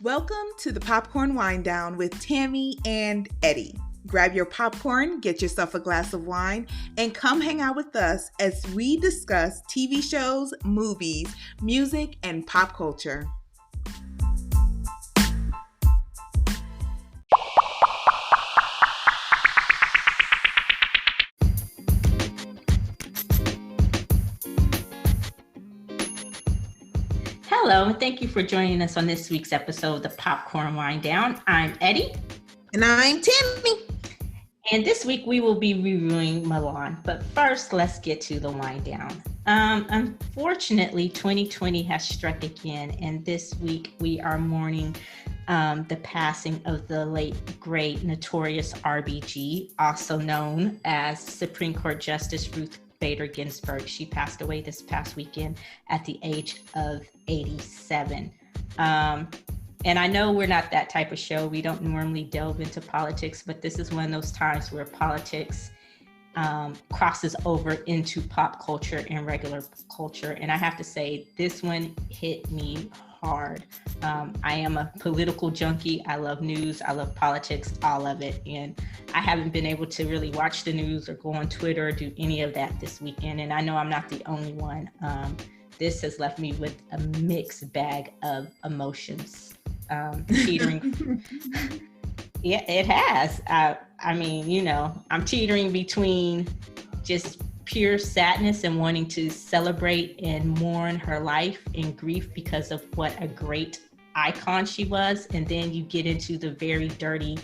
Welcome to the Popcorn Wine Down with Tammy and Eddie. Grab your popcorn, get yourself a glass of wine, and come hang out with us as we discuss TV shows, movies, music, and pop culture. Hello, and thank you for joining us on this week's episode of the Popcorn Wine Down. I'm Eddie. And I'm Tammy. And this week we will be reviewing Mulan. But first, let's get to the wind down. Unfortunately, 2020 has struck again, and this week we are mourning the passing of the late, great, notorious RBG, also known as Supreme Court Justice Ruth Bader Ginsburg. She passed away this past weekend at the age of 87. And I know we're not that type of show. We don't normally delve into politics, but this is one of those times where politics crosses over into pop culture and regular culture. And I have to say, this one hit me hard. I am a political junkie. I love news. I love politics, all of it. And I haven't been able to really watch the news or go on Twitter or do any of that this weekend. And I know I'm not the only one. This has left me with a mixed bag of emotions. Teetering. Yeah, it has. I mean, you know, I'm teetering between just pure sadness and wanting to celebrate and mourn her life and grief because of what a great icon she was. And then you get into the very dirty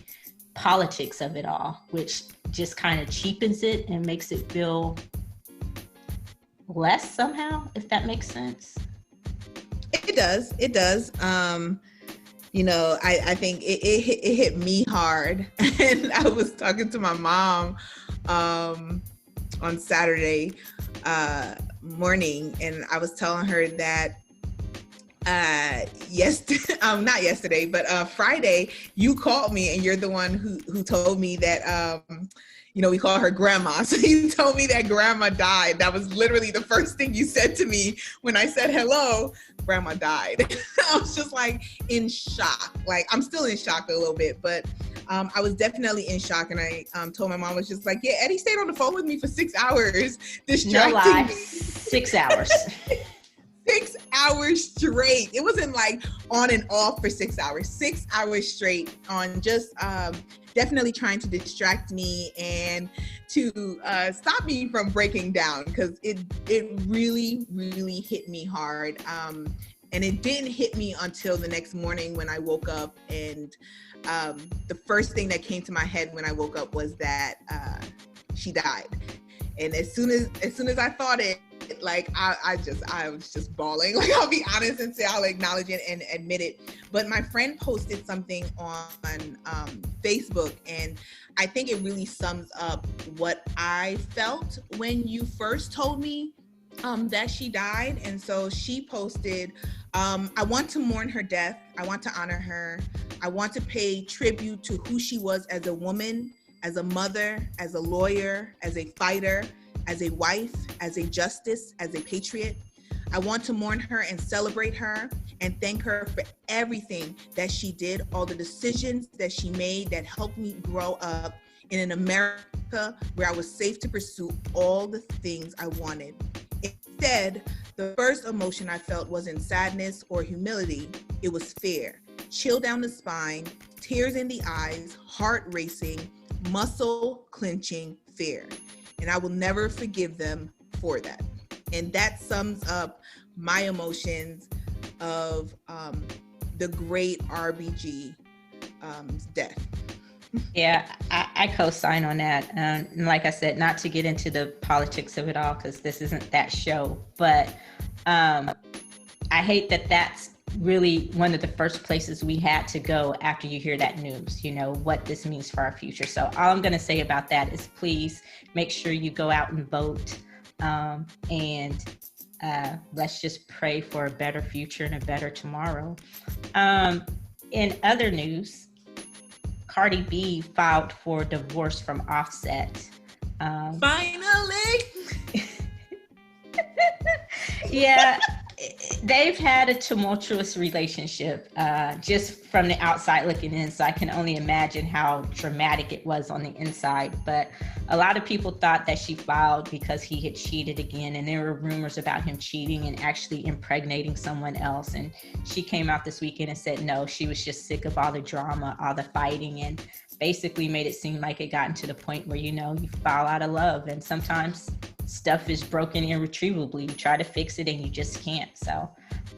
politics of it all, which just kind of cheapens it and makes it feel less somehow, if that makes sense. It does. You know, I think it hit me hard. And I was talking to my mom on Saturday morning, and I was telling her that not yesterday, but Friday, you called me, and you're the one who told me that you know, we call her grandma. So you told me that grandma died. That was literally the first thing you said to me when I said hello. Grandma died. I was just like in shock. Like, I'm still in shock a little bit, but I was definitely in shock. And I told my mom, I was just like, yeah, Eddie stayed on the phone with me for 6 hours, distracting me. 6 hours. 6 hours straight. It wasn't like on and off for 6 hours. 6 hours straight on just definitely trying to distract me and to stop me from breaking down, because it really, really hit me hard. And it didn't hit me until the next morning when I woke up, and the first thing that came to my head when I woke up was that she died. And as soon as I thought it, like I was just bawling. Like, I'll be honest and say I'll acknowledge it and admit it. But my friend posted something on Facebook, and I think it really sums up what I felt when you first told me that she died. And so she posted, I want to mourn her death. I want to honor her. I want to pay tribute to who she was as a woman, as a mother, as a lawyer, as a fighter, as a wife, as a justice, as a patriot. I want to mourn her and celebrate her and thank her for everything that she did, all the decisions that she made that helped me grow up in an America where I was safe to pursue all the things I wanted. Instead, the first emotion I felt wasn't sadness or humility. It was fear. Chill down the spine, tears in the eyes, heart racing, muscle clenching fear. And I will never forgive them for that. And that sums up my emotions of the great RBG death. Yeah, I co-sign on that. And like I said, not to get into the politics of it all, because this isn't that show, but I hate that that's really one of the first places we had to go after you hear that news, you know, what this means for our future. So all I'm going to say about that is please make sure you go out and vote. And let's just pray for a better future and a better tomorrow. In other news, Cardi B filed for divorce from Offset. Finally! Yeah. they've had a tumultuous relationship, just from the outside looking in. So I can only imagine how dramatic it was on the inside. But a lot of people thought that she filed because he had cheated again. And there were rumors about him cheating and actually impregnating someone else. And she came out this weekend and said, no, she was just sick of all the drama, all the fighting, and basically made it seem like it gotten to the point where, you fall out of love. And sometimes stuff is broken irretrievably. You try to fix it and you just can't. So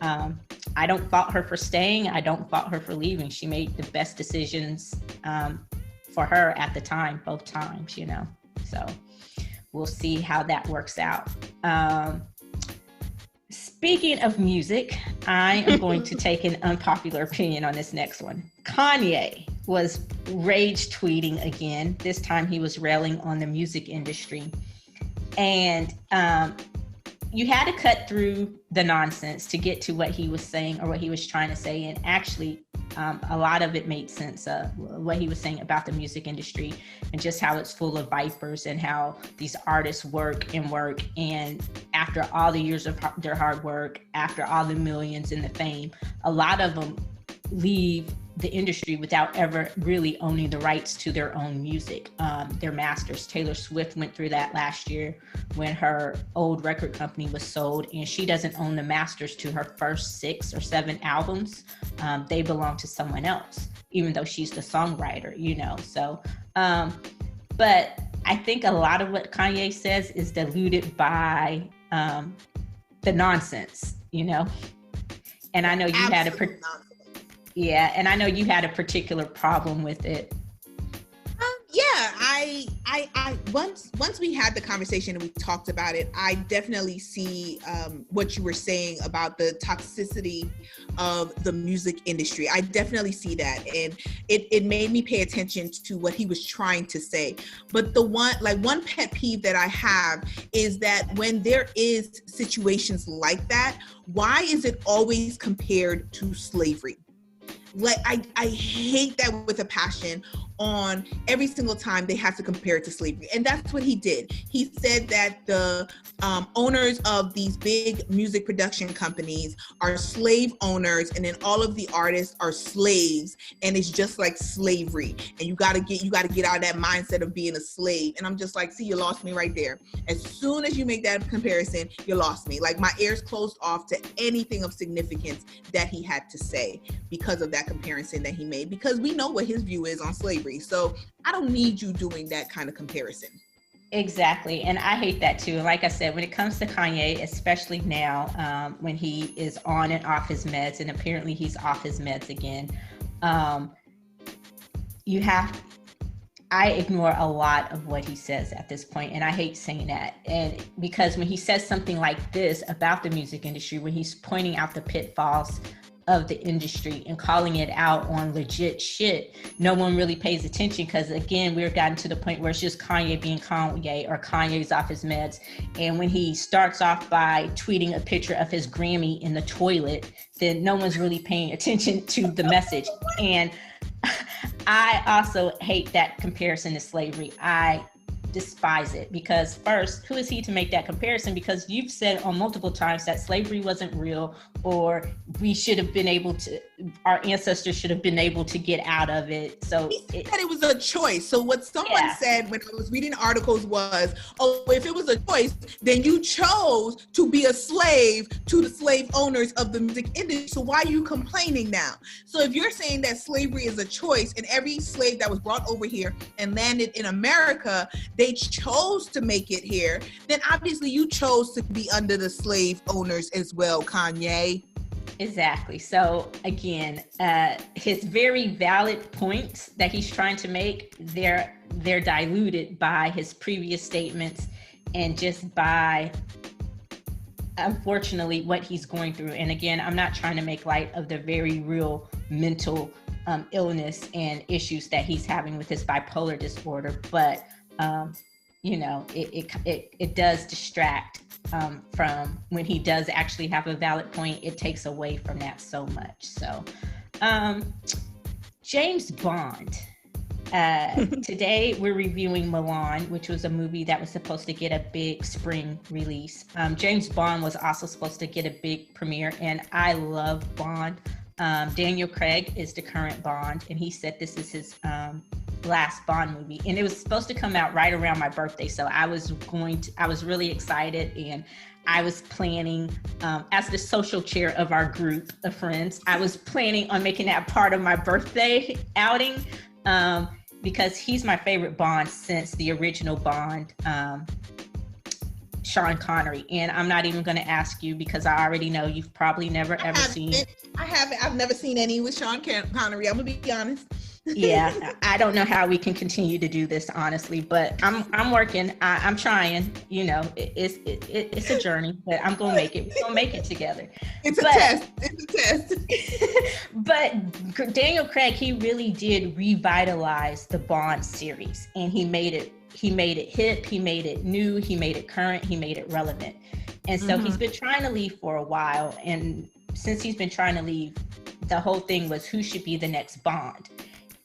I don't fault her for staying. I don't fault her for leaving. She made the best decisions for her at the time, both times, So we'll see how that works out. Speaking of music, I am going to take an unpopular opinion on this next one. Kanye was rage tweeting again. This time he was railing on the music industry. And you had to cut through the nonsense to get to what he was saying or what he was trying to say. And actually, a lot of it made sense, what he was saying about the music industry and just how it's full of vipers and how these artists work. And after all the years of their hard work, after all the millions and the fame, a lot of them leave the industry without ever really owning the rights to their own music, their masters. Taylor Swift went through that last year when her old record company was sold, and she doesn't own the masters to her first 6 or 7 albums. They belong to someone else, even though she's the songwriter, So, but I think a lot of what Kanye says is diluted by the nonsense, And I know you had and I know you had a particular problem with it. I once we had the conversation and we talked about it, I definitely see what you were saying about the toxicity of the music industry. I definitely see that, and it made me pay attention to what he was trying to say. But the one pet peeve that I have is that when there is situations like that, why is it always compared to slavery? I hate that with a passion. On every single time they have to compare it to slavery. And that's what he did. He said that the owners of these big music production companies are slave owners, and then all of the artists are slaves, and it's just like slavery. And you gotta get out of that mindset of being a slave. And I'm just like, see, you lost me right there. As soon as you make that comparison, you lost me. Like, my ears closed off to anything of significance that he had to say because of that comparison that he made, because we know what his view is on slavery. So I don't need you doing that kind of comparison. Exactly. And I hate that too. Like I said, when it comes to Kanye, especially now, when he is on and off his meds, and apparently he's off his meds again, I ignore a lot of what he says at this point, and I hate saying that. And because when he says something like this about the music industry, when he's pointing out the pitfalls of the industry and calling it out on legit shit, no one really pays attention, because again, we've gotten to the point where it's just Kanye being Kanye, or Kanye's off his meds. And when he starts off by tweeting a picture of his Grammy in the toilet, then no one's really paying attention to the message. And I also hate that comparison to slavery. I despise it, because first, who is he to make that comparison? Because you've said on multiple times that slavery wasn't real, or we should have been able to, our ancestors should have been able to get out of it. So he said it was a choice. So what someone said when I was reading articles was, oh, if it was a choice, then you chose to be a slave to the slave owners of the music industry. So why are you complaining now? So if you're saying that slavery is a choice, and every slave that was brought over here and landed in America, they chose to make it here, then obviously you chose to be under the slave owners as well, Kanye. Exactly. So again, his very valid points that he's trying to make, they're diluted by his previous statements and just by, unfortunately, what he's going through. And again, I'm not trying to make light of the very real mental illness and issues that he's having with his bipolar disorder, but it does distract from when he does actually have a valid point. It takes away from that so much. So James Bond Today we're reviewing Mulan, which was a movie that was supposed to get a big spring release. James Bond was also supposed to get a big premiere, and I love Bond. Daniel Craig is the current Bond, and he said this is his last Bond movie, and it was supposed to come out right around my birthday. So I was really excited, and I was planning, as the social chair of our group of friends, I was planning on making that part of my birthday outing, because he's my favorite Bond since the original Bond, Sean Connery. And I'm not even going to ask you because I already know you've probably never ever seen. I've never seen any with Sean Connery. I'm gonna be honest. Yeah, I don't know how we can continue to do this, honestly, but I'm working. I'm trying. You know, it's a journey, but I'm gonna make it. We're gonna make it together. It's a test. But Daniel Craig, he really did revitalize the Bond series, and he made it hip, he made it new, he made it current, he made it relevant. And so he's been trying to leave for a while, and since he's been trying to leave, the whole thing was who should be the next Bond.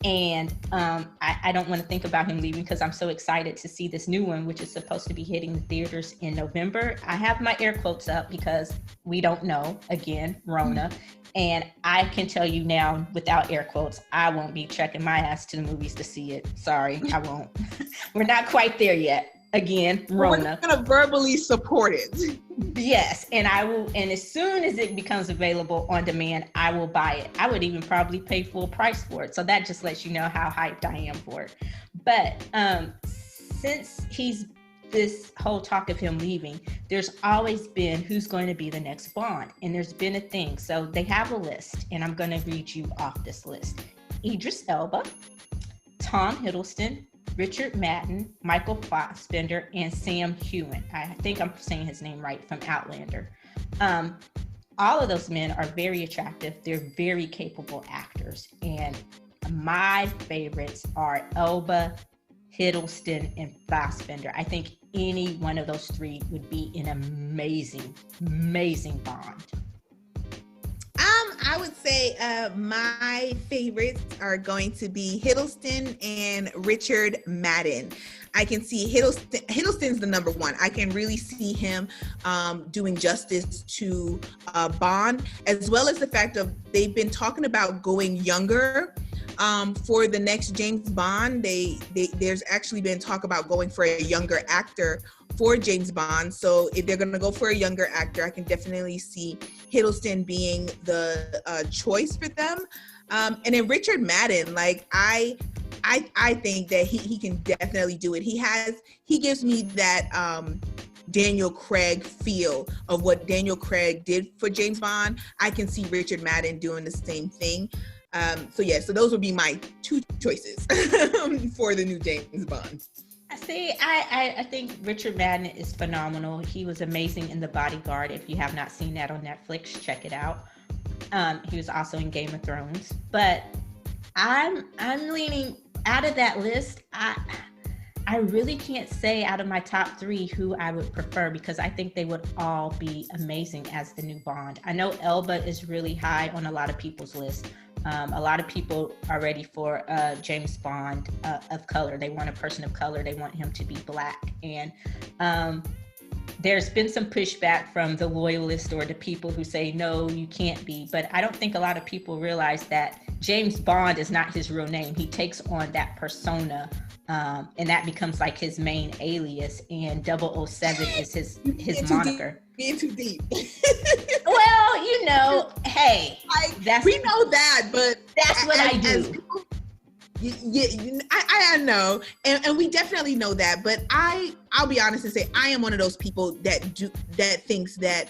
And I don't want to think about him leaving because I'm so excited to see this new one, which is supposed to be hitting the theaters in November. I have my air quotes up because we don't know, again, Rona. And I can tell you now, without air quotes, I won't be checking my ass to the movies to see it. Sorry, I won't. We're not quite there yet. Again, Rona. We're gonna verbally support it. Yes, and I will. And as soon as it becomes available on demand, I will buy it. I would even probably pay full price for it. So that just lets you know how hyped I am for it. But since this whole talk of him leaving, there's always been who's going to be the next Bond, and there's been a thing. So they have a list, and I'm going to read you off this list: Idris Elba, Tom Hiddleston, Richard Madden, Michael Fassbender, and Sam Heughan. I think I'm saying his name right, from Outlander. All of those men are very attractive. They're very capable actors. And my favorites are Elba, Hiddleston, and Fassbender. I think any one of those three would be an amazing, amazing Bond. I would say my favorites are going to be Hiddleston and Richard Madden. I can see Hiddleston's the number one. I can really see him doing justice to Bond, as well as the fact of they've been talking about going younger. For the next James Bond, there's actually been talk about going for a younger actor for James Bond. So if they're going to go for a younger actor, I can definitely see Hiddleston being the choice for them. And then Richard Madden, like I think that he can definitely do it. He gives me that Daniel Craig feel of what Daniel Craig did for James Bond. I can see Richard Madden doing the same thing. So those would be my two choices for the new James Bond. I think Richard Madden is phenomenal. He was amazing in The Bodyguard. If you have not seen that on Netflix, check it out. He was also in Game of Thrones. But I'm leaning out of that list. I really can't say out of my top three who I would prefer, because I think they would all be amazing as the new Bond. I know Elba is really high on a lot of people's list. A lot of people are ready for James Bond of color. They want a person of color. They want him to be Black. And there's been some pushback from the loyalists or the people who say, no, you can't be. But I don't think a lot of people realize that James Bond is not his real name. He takes on that persona, and that becomes like his main alias. And 007 is his moniker. Being too deep. Well, you know, hey, we know that, but that's what I do. I know, and we definitely know that. But I'll be honest and say I am one of those people that thinks that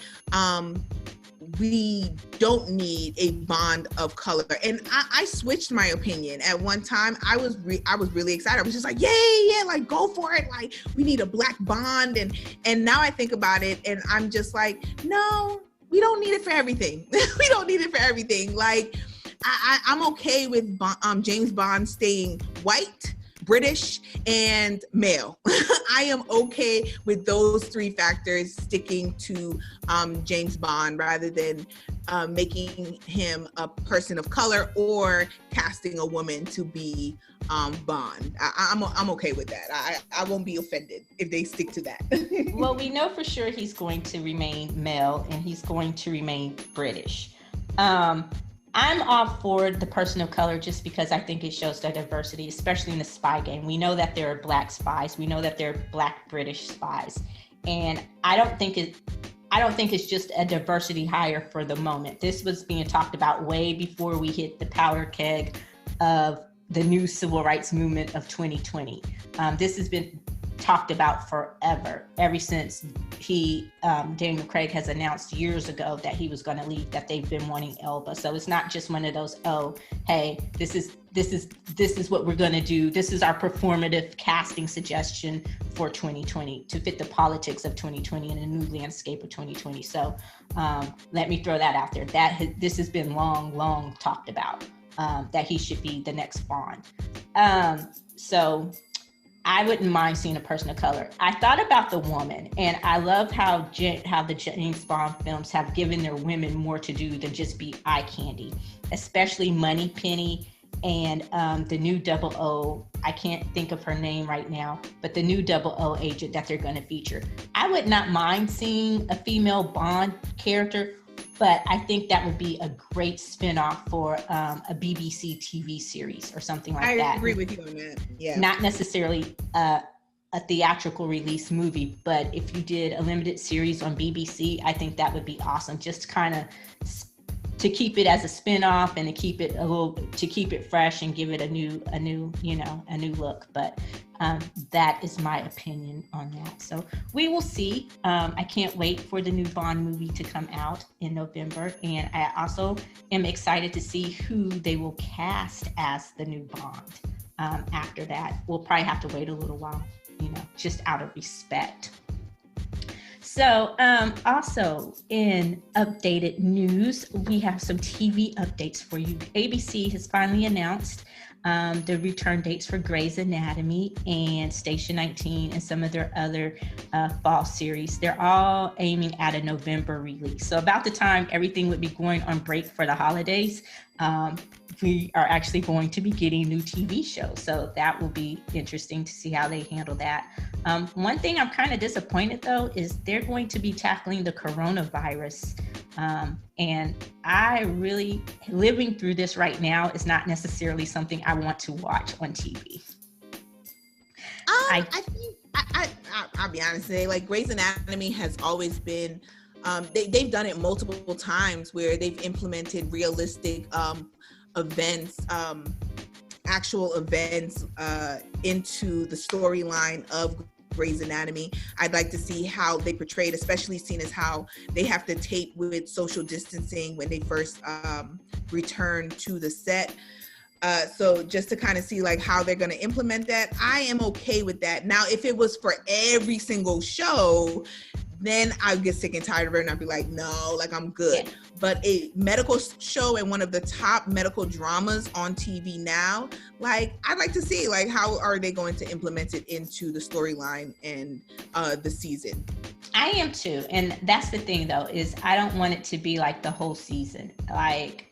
we don't need a Bond of color. And I switched my opinion. At one time, I was really excited. I was just like, yeah, like go for it. Like we need a Black Bond. And now I think about it and I'm just like, no, we don't need it for everything. We don't need it for everything. Like I'm okay with James Bond staying white, British, and male. I am okay with those three factors sticking to James Bond rather than making him a person of color or casting a woman to be Bond. I'm okay with that. I won't be offended if they stick to that. Well, we know for sure he's going to remain male and he's going to remain British. I'm all for the person of color just because I think it shows the diversity, especially in the spy game. We know that there are Black spies. We know that there are Black British spies. And I don't think it's just a diversity hire for the moment. This was being talked about way before we hit the powder keg of the new civil rights movement of 2020. This has been talked about forever, ever since Daniel Craig has announced years ago that he was going to leave, that they've been wanting Elba. So it's not just one of those, oh, hey, this is what we're going to do. This is our performative casting suggestion for 2020 to fit the politics of 2020 and the new landscape of 2020. So let me throw that out there. This has been long talked about, that he should be the next Bond. So I wouldn't mind seeing a person of color. I thought about the woman, and I love how the James Bond films have given their women more to do than just be eye candy, especially Moneypenny and the new 00, I can't think of her name right now, but the new 00 agent that they're going to feature. I would not mind seeing a female Bond character, but I think that would be a great spinoff for a BBC TV series or something like that. I agree with you on that. Yeah. Not necessarily a theatrical release movie, but if you did a limited series on BBC, I think that would be awesome. Just kind of to keep it as a spinoff and to keep it fresh and give it a new look. But that is my opinion on that. So we will see. I can't wait for the new Bond movie to come out in November. And I also am excited to see who they will cast as the new Bond. After that, we'll probably have to wait a little while, just out of respect. So also in updated news, we have some TV updates for you. ABC has finally announced the return dates for Grey's Anatomy and Station 19 and some of their other fall series. They're all aiming at a November release. So about the time everything would be going on break for the holidays, we are actually going to be getting new TV shows. So that will be interesting to see how they handle that. One thing I'm kind of disappointed though is they're going to be tackling the coronavirus. And I really, living through this right now is not necessarily something I want to watch on TV. I think I'll be honest today, like Grey's Anatomy has always been, they've done it multiple times where they've implemented realistic events, actual events into the storyline of Grey's Anatomy. I'd like to see how they portrayed, especially seeing as how they have to tape with social distancing when they first return to the set. So just to kind of see like how they're going to implement that, I am okay with that. Now, if it was for every single show, then I'll get sick and tired of it and I'll be like, no, like I'm good. Yeah. But a medical show and one of the top medical dramas on TV now, like I'd like to see like how are they going to implement it into the storyline and the season. I am too. And that's the thing though, is I don't want it to be like the whole season. Like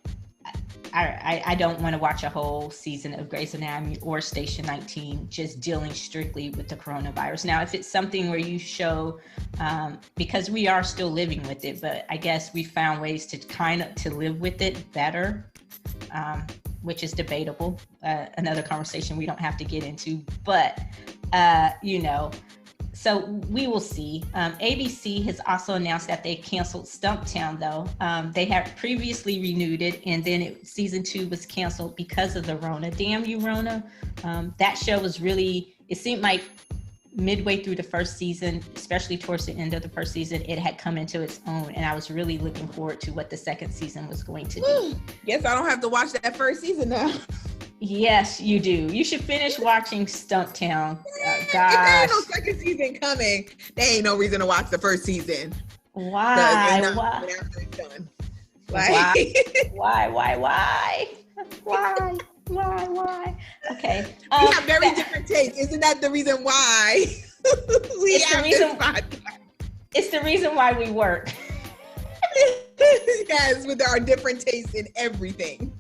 I don't want to watch a whole season of Grey's Anatomy or Station 19 just dealing strictly with the coronavirus. Now, if it's something where you show, because we are still living with it, but I guess we found ways to to live with it better, which is debatable. Another conversation we don't have to get into, but so we will see. ABC has also announced that they canceled Stumptown, though. They had previously renewed it, and then season 2 was canceled because of the Rona. Damn you, Rona. That show was really, it seemed like midway through the first season, especially towards the end of the first season, it had come into its own, and I was really looking forward to what the second season was going to be. Guess I don't have to watch that first season now. Yes, you do. You should finish watching Stumptown. If there ain't no second season coming, there ain't no reason to watch the first season. Why? After it's done. Like, why? Why? Okay. We have very different tastes. Isn't that the reason why we have this podcast? It's the reason why we work. Yes, with our different tastes in everything.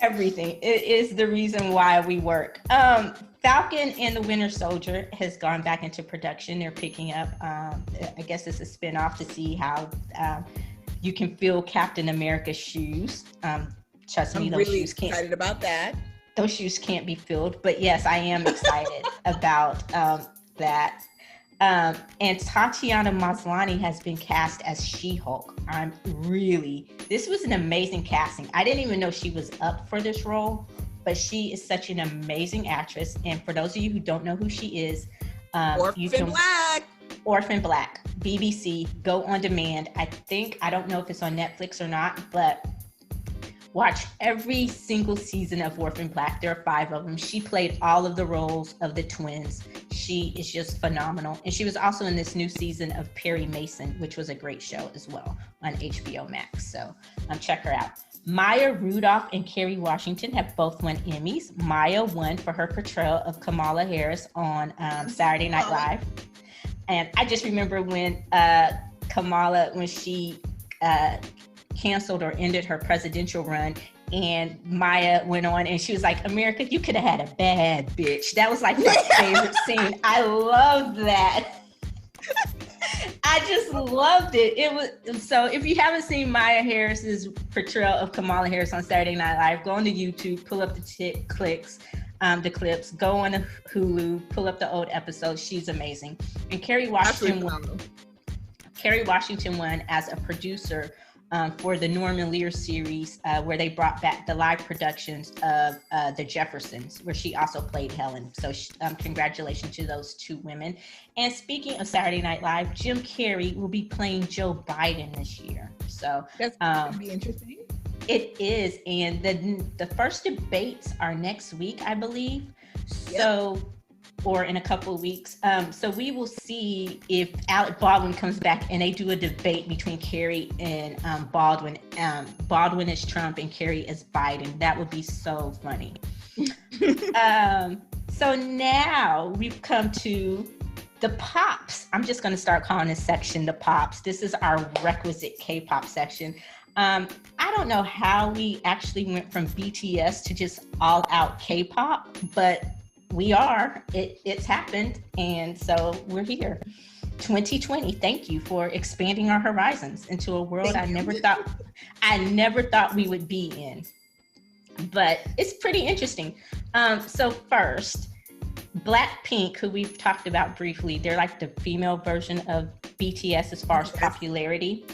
Everything. It is the reason why we work. Falcon and the Winter Soldier has gone back into production. They're picking up, I guess it's a spinoff to see how you can fill Captain America's shoes. Trust me, I'm really excited about that. Those shoes can't be filled, but yes, I am excited about that. And Tatiana Maslany has been cast as She-Hulk. This was an amazing casting. I didn't even know she was up for this role, but she is such an amazing actress. And for those of you who don't know who she is, Orphan Black, BBC, Go On Demand. I don't know if it's on Netflix or not, but watch every single season of Orphan Black. There are 5 of them. She played all of the roles of the twins. She is just phenomenal. And she was also in this new season of Perry Mason, which was a great show as well on HBO Max. So check her out. Maya Rudolph and Kerry Washington have both won Emmys. Maya won for her portrayal of Kamala Harris on Saturday Night Live. And I just remember when Kamala, when she canceled or ended her presidential run, and Maya went on and she was like, America, you could have had a bad bitch. That was like my favorite scene. I loved that. I just loved it. It was so. If you haven't seen Maya Harris's portrayal of Kamala Harris on Saturday Night Live, go onto YouTube, pull up the clips, go on to Hulu, pull up the old episodes. She's amazing. And Kerry Washington won as a producer for the Norman Lear series, where they brought back the live productions of The Jeffersons, where she also played Helen. So congratulations to those 2 women. And speaking of Saturday Night Live, Jim Carrey will be playing Joe Biden this year. So that's going to be interesting. It is. And the first debates are next week, I believe. Yep. So, or in a couple of weeks. So we will see if Alec Baldwin comes back and they do a debate between Kerry and Baldwin. Baldwin is Trump and Kerry is Biden. That would be so funny. So now we've come to the pops. I'm just going to start calling this section the pops. This is our requisite K-pop section. I don't know how we actually went from BTS to just all out K-pop, but we are. It's happened, and so we're here. 2020. Thank you for expanding our horizons into a world I never thought we would be in. But it's pretty interesting. So first, Blackpink, who we've talked about briefly, they're like the female version of BTS as far as popularity.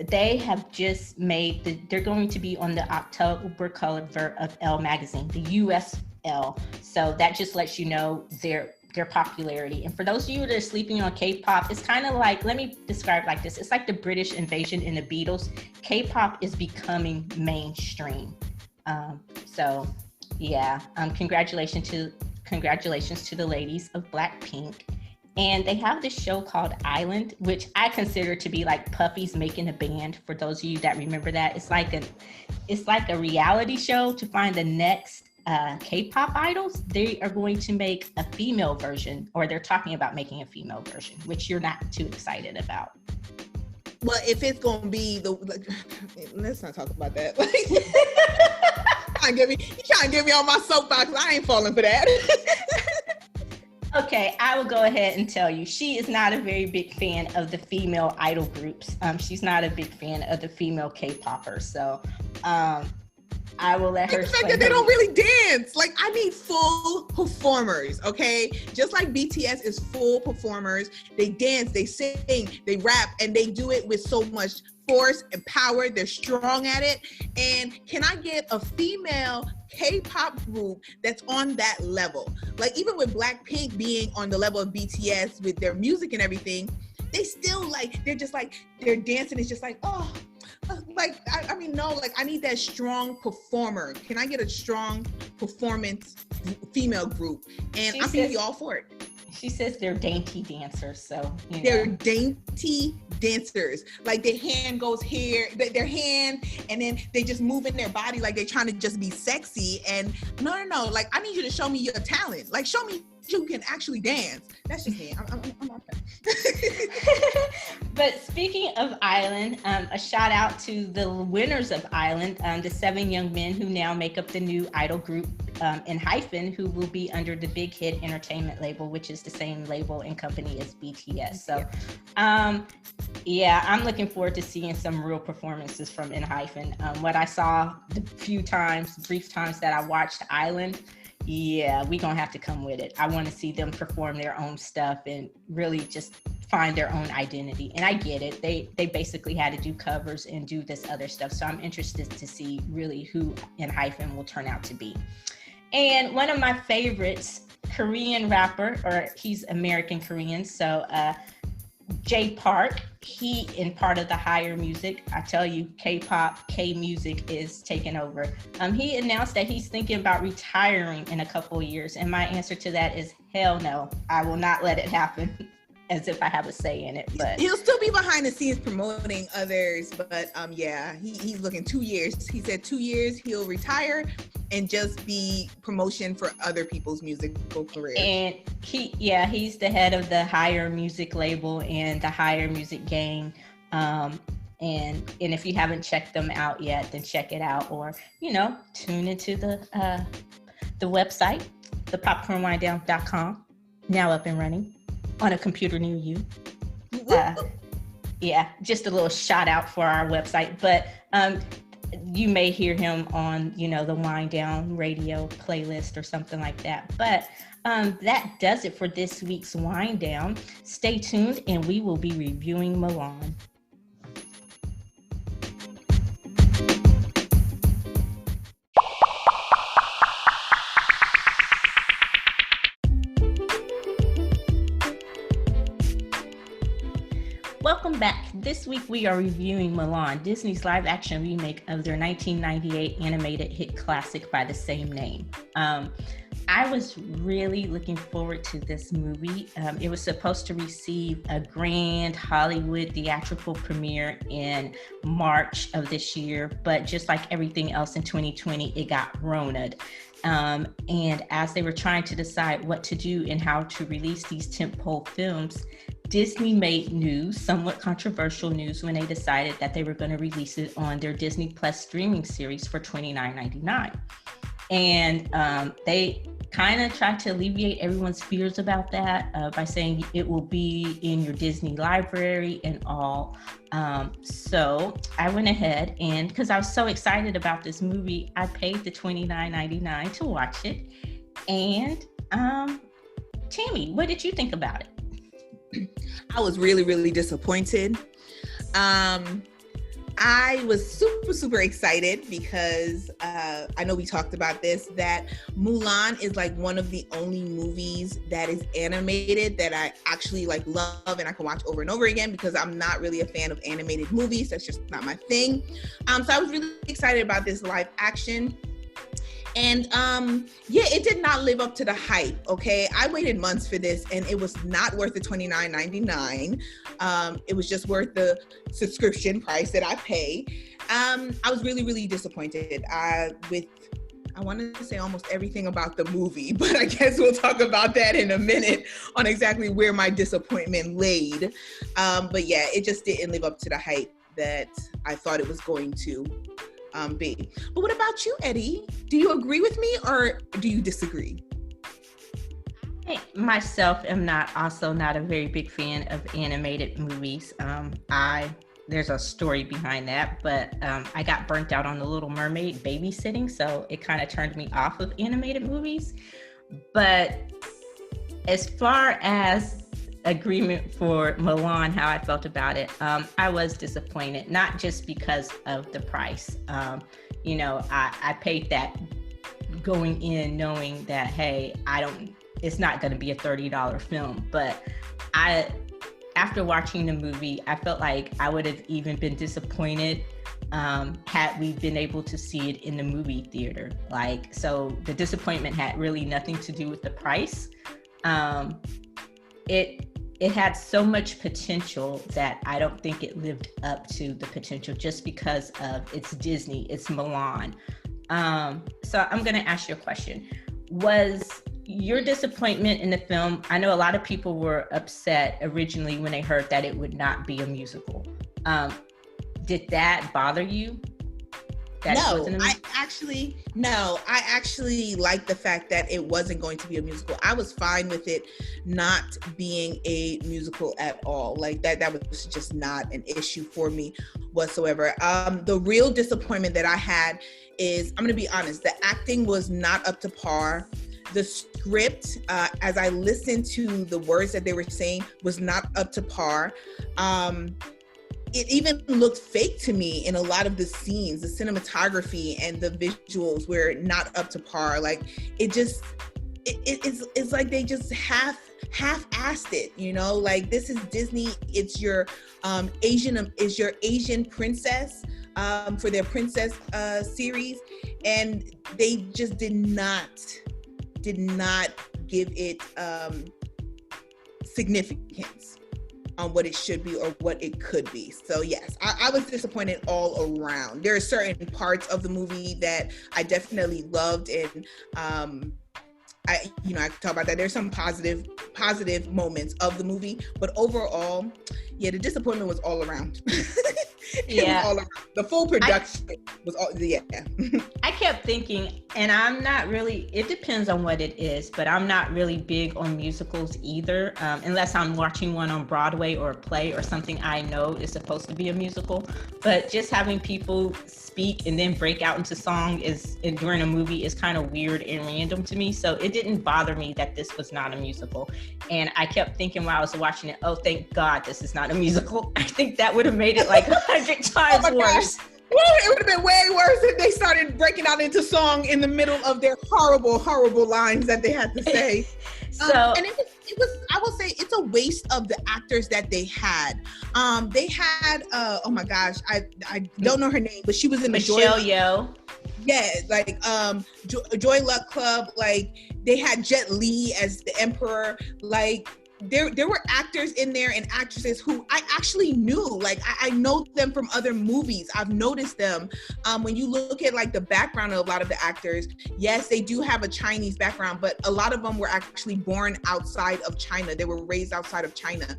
They have just they're going to be on the October cover of Elle magazine, the US Elle. So that just lets you know their popularity. And for those of you that are sleeping on K-pop, it's kind of like, let me describe it like this. It's like the British invasion in the Beatles. K-pop is becoming mainstream. So yeah, congratulations to the ladies of Blackpink. And they have this show called Island, which I consider to be like Puffy's Making a Band. For those of you that remember that, it's like a reality show to find the next K-pop idols. They are going to make a female version, or they're talking about making a female version, which you're not too excited about. Well, if it's going to be let's not talk about that. You trying to get me on my soapbox. I ain't falling for that. Okay, I will go ahead and tell you, she is not a very big fan of the female idol groups. She's not a big fan of the female K-poppers. So I will let her. The fact that they don't really dance. Like, I need full performers, okay? Just like BTS is full performers. They dance, they sing, they rap, and they do it with so much force and power. They're strong at it. And can I get a female K-pop group that's on that level? Like, even with Blackpink being on the level of BTS with their music and everything, they still they're dancing. It's just like, oh, like, I mean, no, like, I need that strong performer. Can I get a strong performance female group? And I'm really all for it. She says they're dainty dancers, so they're dainty dancers. Like their hand goes here, their hand, and then they just move in their body like they're trying to just be sexy. And no. Like, I need you to show me your talent. Like, show me you can actually dance. That's just me. I'm okay. But speaking of Island, a shout out to the winners of Island, the 7 young men who now make up the new idol group ENHYPEN, who will be under the Big Hit Entertainment label, which is the same label and company as BTS. So, yeah, I'm looking forward to seeing some real performances from ENHYPEN. What I saw the brief times that I watched Island, yeah, we're gonna have to come with it. I want to see them perform their own stuff and really just find their own identity. And I get it. They basically had to do covers and do this other stuff. So I'm interested to see really who ENHYPEN will turn out to be. And one of my favorites, Korean rapper, or he's American Korean, so Jay Park, he in part of the Higher Music. I tell you, K-pop, K-music is taking over. He announced that he's thinking about retiring in a couple of years. And my answer to that is hell no. I will not let it happen. As if I have a say in it, but he'll still be behind the scenes promoting others. But yeah, he's looking 2 years. He said 2 years he'll retire and just be promotion for other people's musical careers. And he's the head of the Higher Music label and the Higher Music gang. And if you haven't checked them out yet, then check it out, or tune into the website, thepopcornwindown.com, now up and running. On a computer near you. Yeah, just a little shout out for our website. But you may hear him on, the Wind Down radio playlist or something like that. But that does it for this week's Wind Down. Stay tuned and we will be reviewing Mulan. Welcome back. This week we are reviewing Mulan, Disney's live-action remake of their 1998 animated hit classic by the same name. I was really looking forward to this movie. It was supposed to receive a grand Hollywood theatrical premiere in March of this year, but just like everything else in 2020, it got Rona'd. And as they were trying to decide what to do and how to release these tentpole films, Disney made news, somewhat controversial news, when they decided that they were going to release it on their Disney Plus streaming series for $29.99. And they kind of tried to alleviate everyone's fears about that by saying it will be in your Disney library and all. So I went ahead and, because I was so excited about this movie, I paid the $29.99 to watch it. And Tammy, what did you think about it? I was really, really disappointed. I was super excited because I know we talked about this, that Mulan is like one of the only movies that is animated that I actually like love and I can watch over and over again, because I'm not really a fan of animated movies. That's just not my thing. So I was really excited about this live action. And it did not live up to the hype, okay? I waited months for this and it was not worth the $29.99. It was just worth the subscription price that I pay. I was really, really disappointed with, I wanted to say almost everything about the movie, but I guess we'll talk about that in a minute on exactly where my disappointment laid. But yeah, it just didn't live up to the hype that I thought it was going to be. But what about you, Eddie? Do you agree with me or do you disagree? I myself am also not a very big fan of animated movies. There's a story behind that, but I got burnt out on The Little Mermaid babysitting, so it kind of turned me off of animated movies. But as far as agreement for Mulan, how I felt about it, I was disappointed, not just because of the price. I paid that going in knowing that, hey, it's not going to be a $30 film, but after watching the movie, I felt like I would have even been disappointed had we been able to see it in the movie theater. So the disappointment had really nothing to do with the price. it had so much potential that I don't think it lived up to the potential just because of it's Disney, it's Mulan. So I'm going to ask you a question. Was your disappointment in the film, I know a lot of people were upset originally when they heard that it would not be a musical. Did that bother you? No, I actually like the fact that it wasn't going to be a musical. I was fine with it not being a musical at all. Like that was just not an issue for me whatsoever. The real disappointment that I had is, I'm going to be honest, the acting was not up to par. The script, as I listened to the words that they were saying, was not up to par. It even looked fake to me in a lot of the scenes. The cinematography and the visuals were not up to par. Like it's like they just half-assed it, you know? Like, this is Disney. It's your Asian princess for their princess series, and they just did not give it significance on what it should be or what it could be. So yes, I was disappointed all around. There are certain parts of the movie that I definitely loved, and I could talk about that. There's some positive moments of the movie, but overall, yeah, the disappointment was all around. Yeah, all around. The full production was all, yeah. I kept thinking, and I'm not really, it depends on what it is, but I'm not really big on musicals either, unless I'm watching one on Broadway or a play or something I know is supposed to be a musical. But just having people speak and then break out into song during a movie is kind of weird and random to me. So it didn't bother me that this was not a musical. And I kept thinking while I was watching it, oh, thank God this is not a musical. I think that would have made it like 100 times worse. Well, it would have been way worse if they started breaking out into song in the middle of their horrible lines that they had to say. And it was, I will say, it's a waste of the actors that they had. They had, oh my gosh, I don't know her name, but she was in Michelle Yeoh. Yeah, like Joy Luck Club. Like, they had Jet Li as the Emperor. Like, there were actors in there and actresses who I actually knew. Like, I know them from other movies. I've noticed them. When you look at like the background of a lot of the actors, yes, they do have a Chinese background, but a lot of them were actually born outside of China. They were raised outside of China.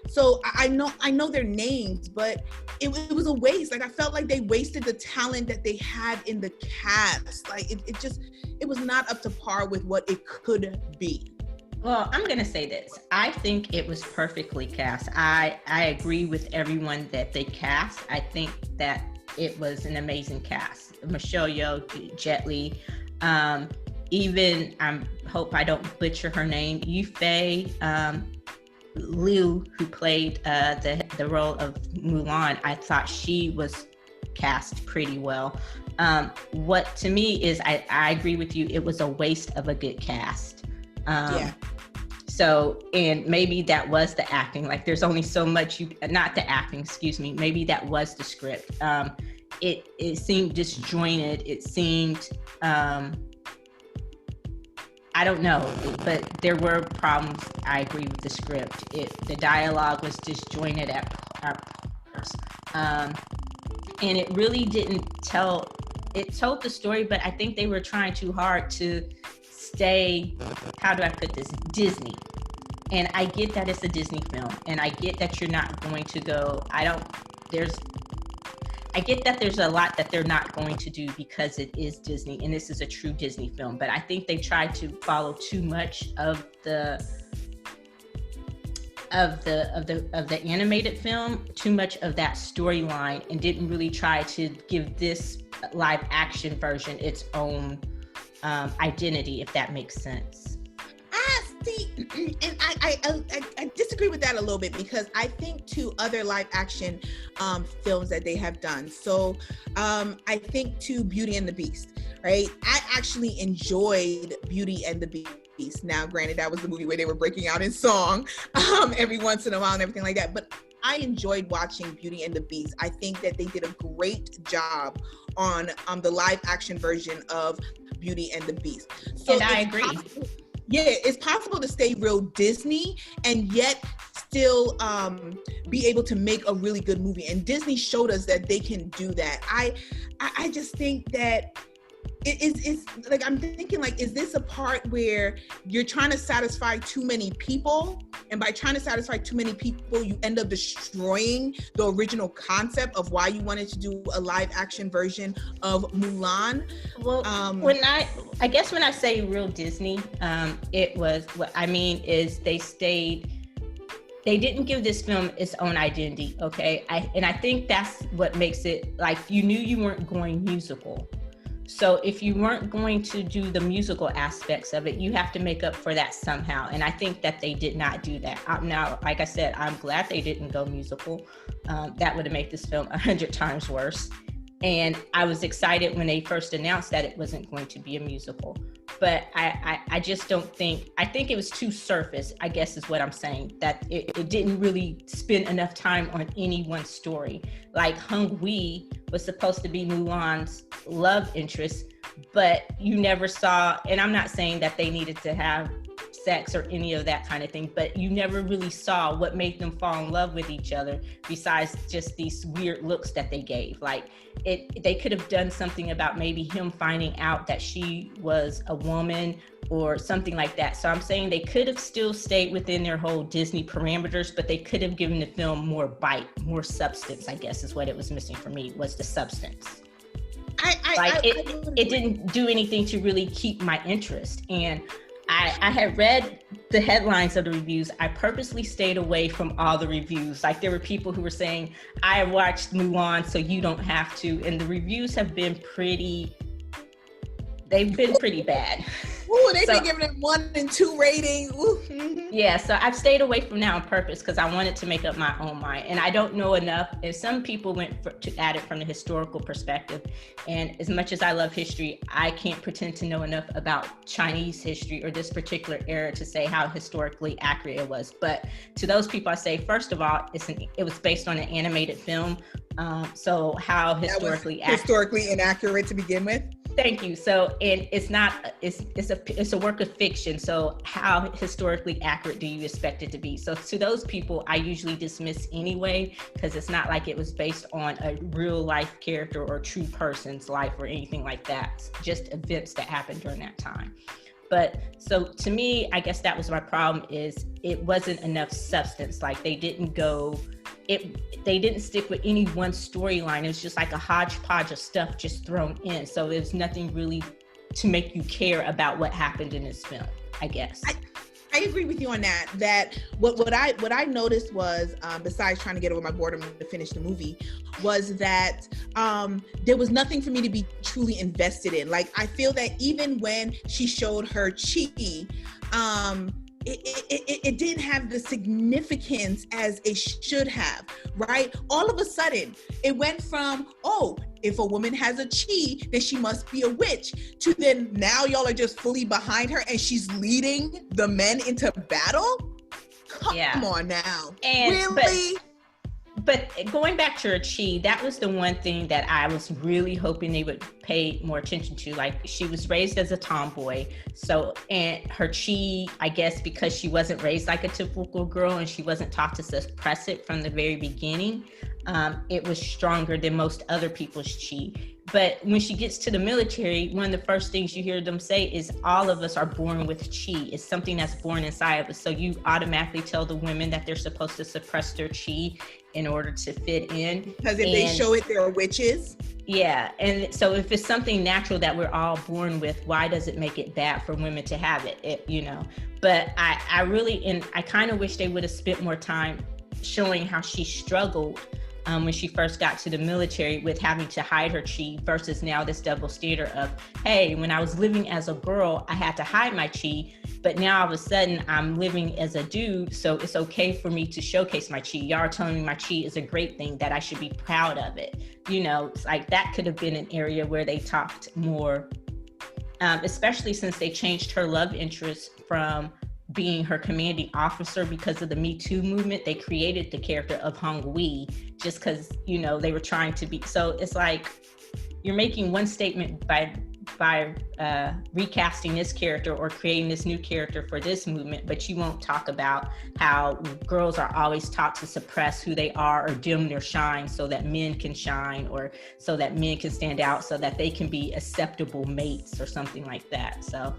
So I know their names, but it was a waste. Like, I felt like they wasted the talent that they had in the cast. Like, it was not up to par with what it could be. Well, I'm going to say this. I think it was perfectly cast. I agree with everyone that they cast. I think that it was an amazing cast. Michelle Yeoh, Jet Li, even, I hope I don't butcher her name, Yifei Liu, who played the role of Mulan. I thought she was cast pretty well. What to me is, I agree with you, it was a waste of a good cast. Yeah. So, and maybe that was the acting. Like, there's only so much not the acting, excuse me. Maybe that was the script. It seemed disjointed. It seemed, I don't know, but there were problems. I agree with the script. The dialogue was disjointed at parts. And it really didn't it told the story, but I think they were trying too hard to stay, how do I put this, Disney. And I get that it's a Disney film, and I get that you're not going to go, I get that there's a lot that they're not going to do because it is Disney, and this is a true Disney film. But I think they tried to follow too much of the animated film, too much of that storyline, and didn't really try to give this live action version its own identity, if that makes sense. See, and I disagree with that a little bit, because I think to other live action films that they have done. So I think to Beauty and the Beast, right? I actually enjoyed Beauty and the Beast. Now, granted, that was the movie where they were breaking out in song every once in a while and everything like that. But I enjoyed watching Beauty and the Beast. I think that they did a great job on the live action version of Beauty and the Beast. So, and I agree. Yeah, it's possible to stay real Disney and yet still be able to make a really good movie. And Disney showed us that they can do that. I just think that it's like, I'm thinking, like, is this a part where you're trying to satisfy too many people? And by trying to satisfy too many people, you end up destroying the original concept of why you wanted to do a live action version of Mulan. Well, when I guess when I say real Disney, it was, what I mean is they didn't give this film its own identity, okay? I think that's what makes it, like, you knew you weren't going musical. So if you weren't going to do the musical aspects of it, you have to make up for that somehow. And I think that they did not do that. Now, like I said, I'm glad they didn't go musical. That would have made this film 100 times worse. And I was excited when they first announced that it wasn't going to be a musical. But I just don't think, I think it was too surface, I guess is what I'm saying, that it didn't really spend enough time on any one story. Like Hung Wee was supposed to be Mulan's love interest, but you never saw, and I'm not saying that they needed to have sex or any of that kind of thing, but you never really saw what made them fall in love with each other besides just these weird looks that they gave. Like they could have done something about maybe him finding out that she was a woman or something like that. So I'm saying they could have still stayed within their whole Disney parameters, but they could have given the film more bite, more substance, I guess is what it was missing for me, was the substance. It didn't do anything to really keep my interest. And I had read the headlines of the reviews. I purposely stayed away from all the reviews. Like there were people who were saying, I watched Mulan, so you don't have to. And the reviews have been they've been pretty bad. Ooh, they've been giving it 1 and 2 rating. Ooh. Yeah, so I've stayed away from that on purpose because I wanted to make up my own mind. And I don't know enough. And some people went at it from the historical perspective. And as much as I love history, I can't pretend to know enough about Chinese history or this particular era to say how historically accurate it was. But to those people, I say, first of all, it was based on an animated film. So how historically inaccurate to begin with. Thank you. So, and it's a work of fiction. So how historically accurate do you expect it to be? So to those people, I usually dismiss anyway, because it's not like it was based on a real life character or true person's life or anything like that. It's just events that happened during that time. But so to me, I guess that was my problem, is it wasn't enough substance. Like they didn't stick with any one storyline. It was just like a hodgepodge of stuff just thrown in. So there's nothing really to make you care about what happened in this film, I guess. I agree with you on that. That what I noticed was, besides trying to get over my boredom to finish the movie, was that there was nothing for me to be truly invested in. Like I feel that even when she showed her chi, it didn't have the significance as it should have, right? All of a sudden, it went from, oh, if a woman has a chi, then she must be a witch, to then now y'all are just fully behind her and she's leading the men into battle? Come on now. And, really? But going back to her chi, that was the one thing that I was really hoping they would pay more attention to. Like she was raised as a tomboy. So, and her chi, I guess because she wasn't raised like a typical girl and she wasn't taught to suppress it from the very beginning, it was stronger than most other people's chi. But when she gets to the military, one of the first things you hear them say is all of us are born with chi. It's something that's born inside of us. So you automatically tell the women that they're supposed to suppress their chi in order to fit in. Because if they show it, they're witches. Yeah. And so if it's something natural that we're all born with, why does it make it bad for women to have it? But I kind of wish they would have spent more time showing how she struggled when she first got to the military with having to hide her chi, versus now this double standard of, hey, when I was living as a girl, I had to hide my chi, but now all of a sudden I'm living as a dude, so it's okay for me to showcase my chi. Y'all are telling me my chi is a great thing, that I should be proud of it. It's like that could have been an area where they talked more, especially since they changed her love interest from being her commanding officer because of the Me Too movement. They created the character of Hung Wee just because, they were trying to be. So it's like you're making one statement by by recasting this character or creating this new character for this movement, but you won't talk about how girls are always taught to suppress who they are or dim their shine so that men can shine, or so that men can stand out, so that they can be acceptable mates or something like that. So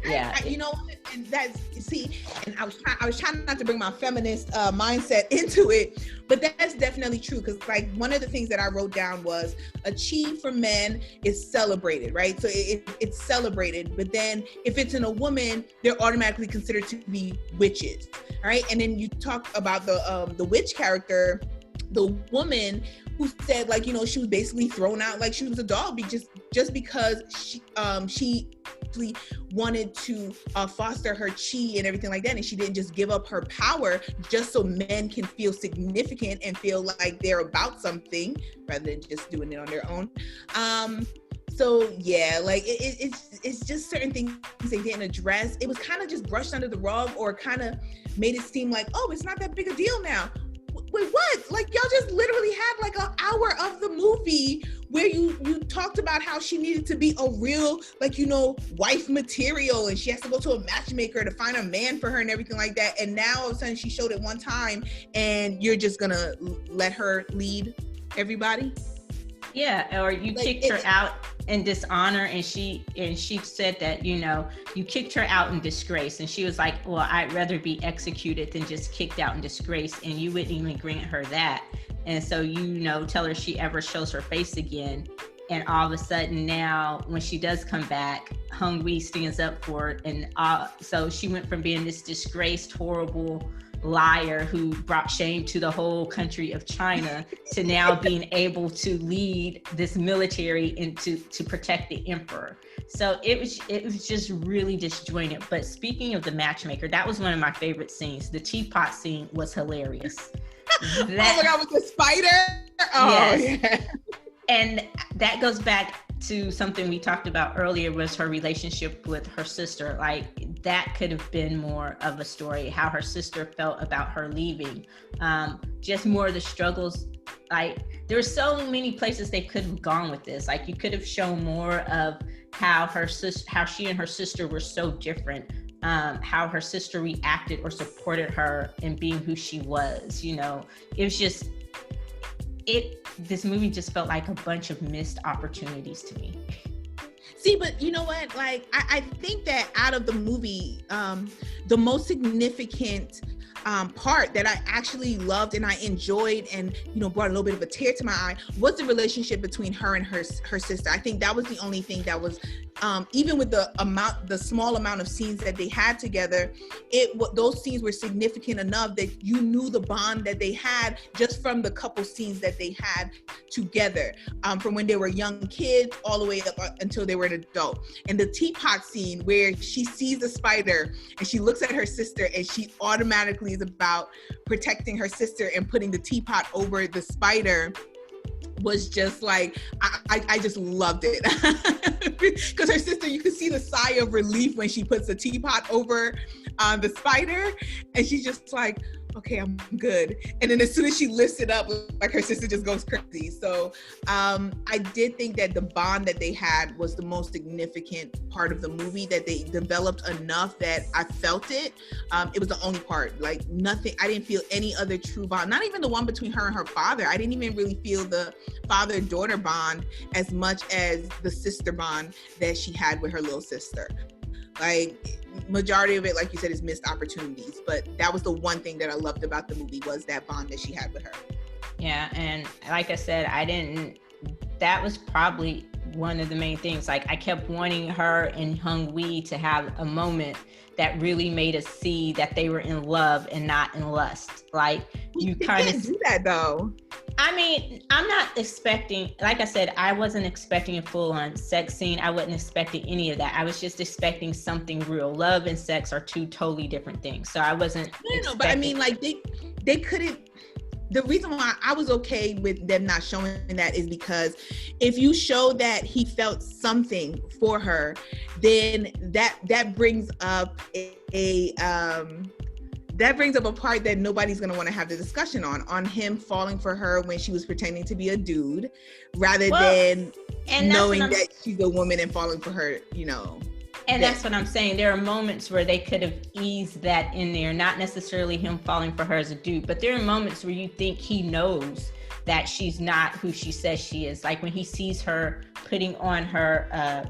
yeah, you know, and that's, see, and I was trying not to bring my feminist mindset into it, but that's definitely true, because like one of the things that I wrote down was a chi for men is celebrated, right? So it's celebrated, but then if it's in a woman, they're automatically considered to be witches, right? And then you talk about the witch character, the woman who said, like, you know, she was basically thrown out like she was a dog just because she wanted to foster her chi and everything like that, and she didn't just give up her power just so men can feel significant and feel like they're about something rather than just doing it on their own. So yeah, like it's just certain things they didn't address. It was kind of just brushed under the rug, or kind of made it seem like, oh, it's not that big a deal now. Wait, what? Like, y'all just literally had like an hour of the movie where you talked about how she needed to be a real, like, you know, wife material, and she has to go to a matchmaker to find a man for her and everything like that. And now all of a sudden she showed it one time and you're just gonna let her lead everybody? Yeah, or you kicked her out in dishonor, and she said that, you know, you kicked her out in disgrace, and she was like, well, I'd rather be executed than just kicked out in disgrace, and you wouldn't even grant her that. And so, you know, tell her she ever shows her face again, and all of a sudden now when she does come back, Hung Wee stands up for it, and so she went from being this disgraced, horrible liar who brought shame to the whole country of China to now being able to lead this military and to protect the emperor. So it was just really disjointed. But speaking of the matchmaker, that was one of my favorite scenes. The teapot scene was hilarious. Oh my God, with the spider? Oh, yes. Yeah. And that goes back to something we talked about earlier, was her relationship with her sister. Like, that could have been more of a story, how her sister felt about her leaving. Just more of the struggles. Like, there were so many places they could have gone with this. Like, you could have shown more of how she and her sister were so different. How her sister reacted or supported her in being who she was. You know, it was just, this movie just felt like a bunch of missed opportunities to me. See, but you know what? Like, I think that out of the movie, the most significant part that I actually loved and I enjoyed and, you know, brought a little bit of a tear to my eye was the relationship between her and her sister. I think that was the only thing that was, even with the small amount of scenes that they had together, those scenes were significant enough that you knew the bond that they had just from the couple scenes that they had together, from when they were young kids all the way up until they were an adult. And the teapot scene where she sees the spider and she looks at her sister and she automatically is about protecting her sister and putting the teapot over the spider was just like, I just loved it. Because her sister, you could see the sigh of relief when she puts the teapot over the spider, and she's just like, okay, I'm good. And then as soon as she lifts it up, like, her sister just goes crazy. So I did think that the bond that they had was the most significant part of the movie, that they developed enough that I felt it. It was the only part, like, nothing, I didn't feel any other true bond, not even the one between her and her father. I didn't even really feel the father-daughter bond as much as the sister bond that she had with her little sister. Like, majority of it, like you said, is missed opportunities, but that was the one thing that I loved about the movie, was that bond that she had with her. Yeah, and like I said, that was probably one of the main things. Like, I kept wanting her and Hung Wee to have a moment that really made us see that they were in love and not in lust. Like, you kind of do that though. I mean, I'm not expecting, like I said, I wasn't expecting a full-on sex scene. I wasn't expecting any of that. I was just expecting something real. Love and sex are two totally different things. So I wasn't but I mean, like, they couldn't. The reason why I was okay with them not showing that is because if you show that he felt something for her, then that brings up that brings up a part that nobody's going to want to have the discussion on him falling for her when she was pretending to be a dude, rather than knowing that she's a woman and falling for her, you know. And that's what I'm saying. There are moments where they could have eased that in there, not necessarily him falling for her as a dude, but there are moments where you think he knows that she's not who she says she is. Like when he sees her putting on her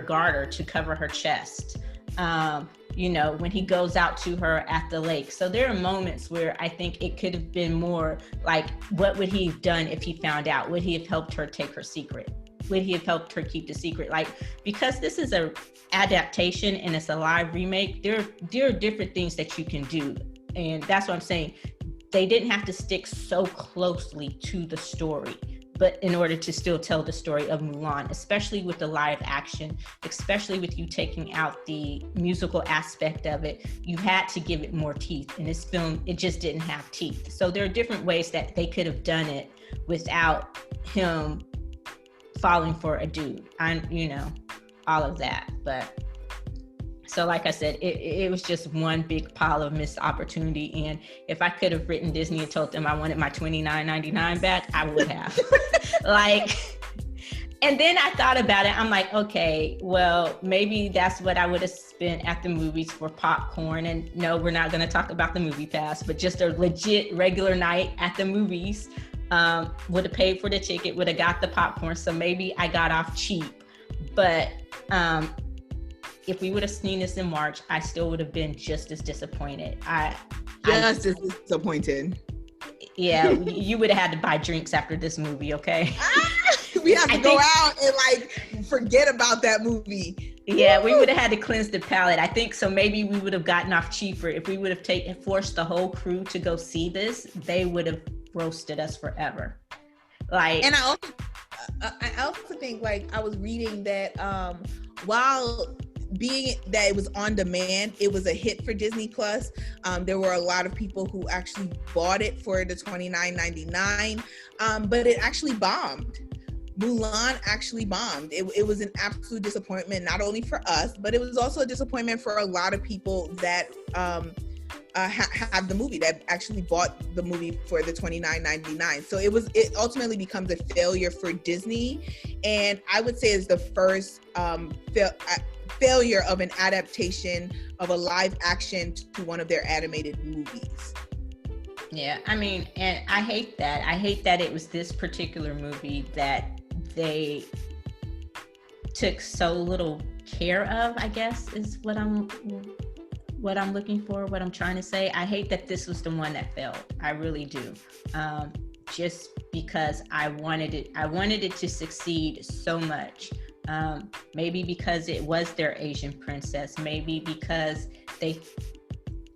garter to cover her chest. You know, when he goes out to her at the lake. So there are moments where I think it could have been more like, what would he have done if he found out? Would he have helped her take her secret? Would he have helped her keep the secret? Like, because this is a adaptation and it's a live remake, there are different things that you can do. And that's what I'm saying. They didn't have to stick so closely to the story, but in order to still tell the story of Mulan, especially with the live action, especially with you taking out the musical aspect of it, you had to give it more teeth. In this film, it just didn't have teeth. So there are different ways that they could have done it without him falling for a dude, you know, all of that. But so like I said, it was just one big pile of missed opportunity. And if I could have written Disney and told them I wanted my $29.99 back, I would have. And then I thought about it. I'm like, okay, well, maybe that's what I would have spent at the movies for popcorn. And no, we're not going to talk about the movie pass, but just a legit regular night at the movies. Would have paid for the ticket, would have got the popcorn. So maybe I got off cheap. But if we would have seen this in March, I still would have been just as disappointed. As disappointed. Yeah, you would have had to buy drinks after this movie, okay? We have to go out and like forget about that movie. Yeah, we would have had to cleanse the palate. I think so. Maybe we would have gotten off cheaper if we would have forced the whole crew to go see this. They would have roasted us forever. And I also think, like, I was reading that while being that it was on demand, it was a hit for Disney Plus. There were a lot of people who actually bought it for the $29.99, but it actually bombed. Mulan actually bombed. It was an absolute disappointment, not only for us, but it was also a disappointment for a lot of people that have the movie, that actually bought the movie for the $29.99. So it ultimately becomes a failure for Disney, and I would say it's the first failure of an adaptation of a live action to one of their animated movies. Yeah, I mean, and I hate that. I hate that it was this particular movie that they took so little care of, I guess, is what I'm looking for, what I'm trying to say. I hate that this was the one that failed. I really do. Just because I wanted it to succeed so much. Maybe because it was their Asian princess, maybe because they,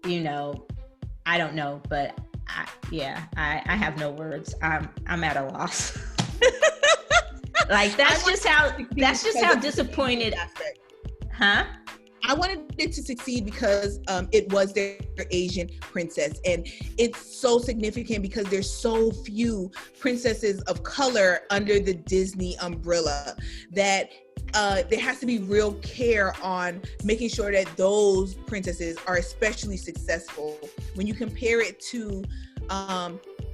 you know, I don't know, but I have no words. I'm at a loss. Like that's just how disappointed. Huh? I wanted it to succeed because it was their Asian princess, and it's so significant because there's so few princesses of color under the Disney umbrella that there has to be real care on making sure that those princesses are especially successful. When you compare it to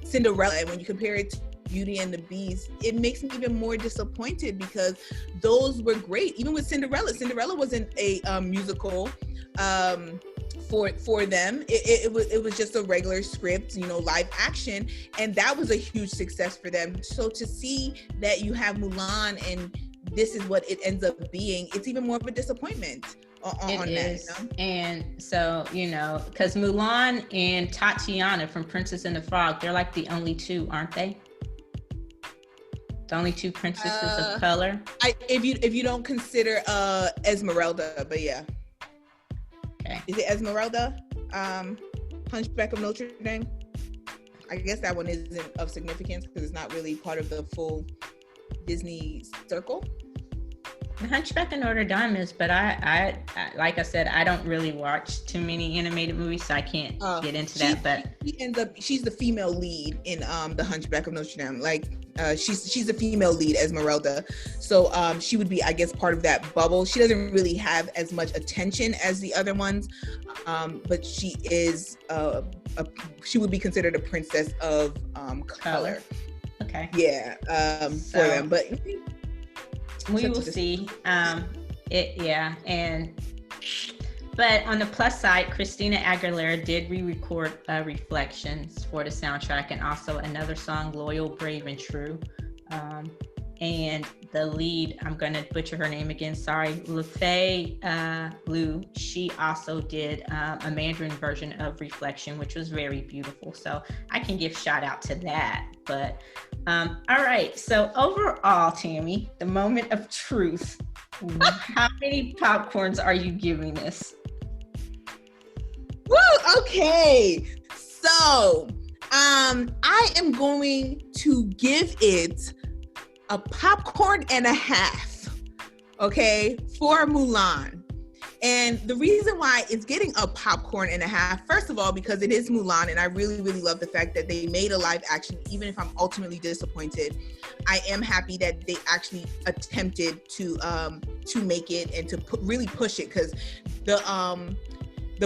Cinderella, and when you compare it to Beauty and the Beast, it makes me even more disappointed because those were great. Even with Cinderella wasn't a musical for them. It was just a regular script, you know, live action, and that was a huge success for them. So to see that you have Mulan and this is what it ends up being, it's even more of a disappointment on that. You know? And so, you know, because Mulan and Tatiana from Princess and the Frog, they're like the only two, aren't they? The only two princesses of color. If you don't consider Esmeralda, but yeah. Okay. Is it Esmeralda? Hunchback of Notre Dame. I guess that one isn't of significance because it's not really part of the full Disney circle. The Hunchback of Notre Dame is, but I like I said, I don't really watch too many animated movies, so I can't get into that. But she's the female lead in the Hunchback of Notre Dame. Like she's the female lead, Esmeralda. So she would be, I guess, part of that bubble. She doesn't really have as much attention as the other ones, but she is she would be considered a princess of color. Okay. Yeah, for them, but. We will see. But on the plus side, Christina Aguilera did re-record Reflections for the soundtrack, and also another song, Loyal, Brave, and True. And the lead, I'm going to butcher her name again, sorry, Yifei Liu, she also did a Mandarin version of Reflection, which was very beautiful. So I can give shout out to that. But all right, so overall, Tammy, the moment of truth, how many popcorns are you giving this? Woo, okay. So I am going to give it a popcorn and a half, okay, for Mulan. And the reason why it's getting a popcorn and a half, first of all, because it is Mulan, and I really, really love the fact that they made a live action. Even if I'm ultimately disappointed, I am happy that they actually attempted to make it and to really push it, because the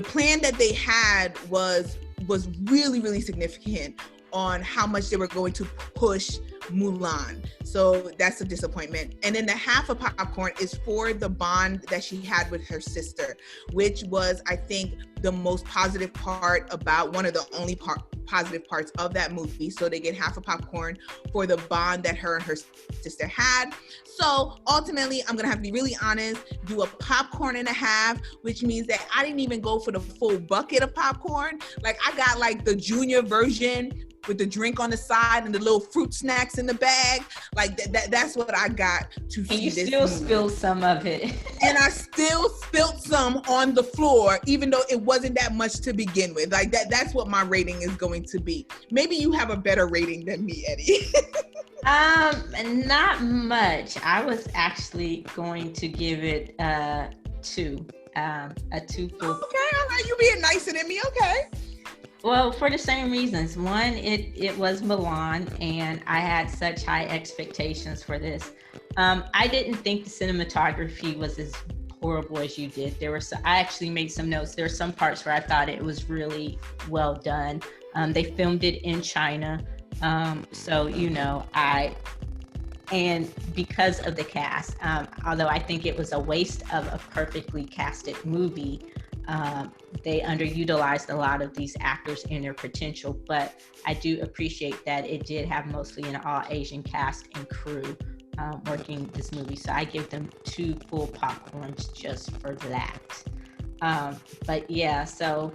plan that they had was really, really significant on how much they were going to push Mulan. So that's a disappointment. And then the half of popcorn is for the bond that she had with her sister, which was, I think, the most positive part about, one of the only positive parts of that movie. So they get half a popcorn for the bond that her and her sister had. So ultimately, I'm gonna have to be really honest, do a popcorn and a half, which means that I didn't even go for the full bucket of popcorn. Like, I got like the junior version with the drink on the side and the little fruit snacks in the bag. Like that's what I got to see. And you this still movie. spilled some of it. And I still spilled some on the floor, even though it wasn't that much to begin with. Like that's what my rating is going to be. Maybe you have a better rating than me, Eddie. Not much. I was actually going to give it a 2 full. Okay, all right, you being nicer than me, okay. Well, for the same reasons. One, it was Mulan, and I had such high expectations for this. I didn't think the cinematography was as horrible as you did. I actually made some notes. There were some parts where I thought it was really well done. They filmed it in China. So, and because of the cast, although I think it was a waste of a perfectly casted movie, they underutilized a lot of these actors in their potential, but I do appreciate that it did have mostly an all Asian cast and crew working this movie. So I give them 2 full popcorns just for that. But yeah, so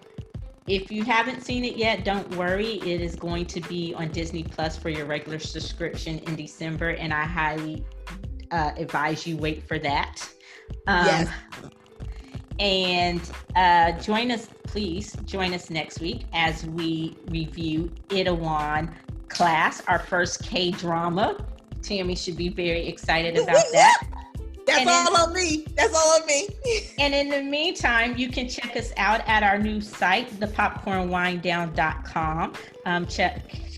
if you haven't seen it yet, don't worry. It is going to be on Disney Plus for your regular subscription in December, and I highly advise you wait for that. Yes. And please join us next week as we review Itaewon Class, our first K-drama. Tammy should be very excited about that. That's all on me. And in the meantime, you can check us out at our new site, thepopcornwinedown.com.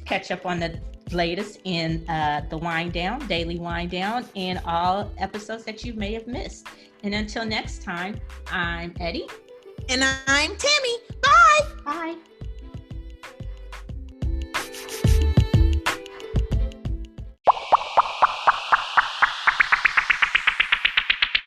Catch up on the latest in the Wind Down, Daily Wind Down, and all episodes that you may have missed. And until next time, I'm Eddie. And I'm Tammy. Bye. Bye.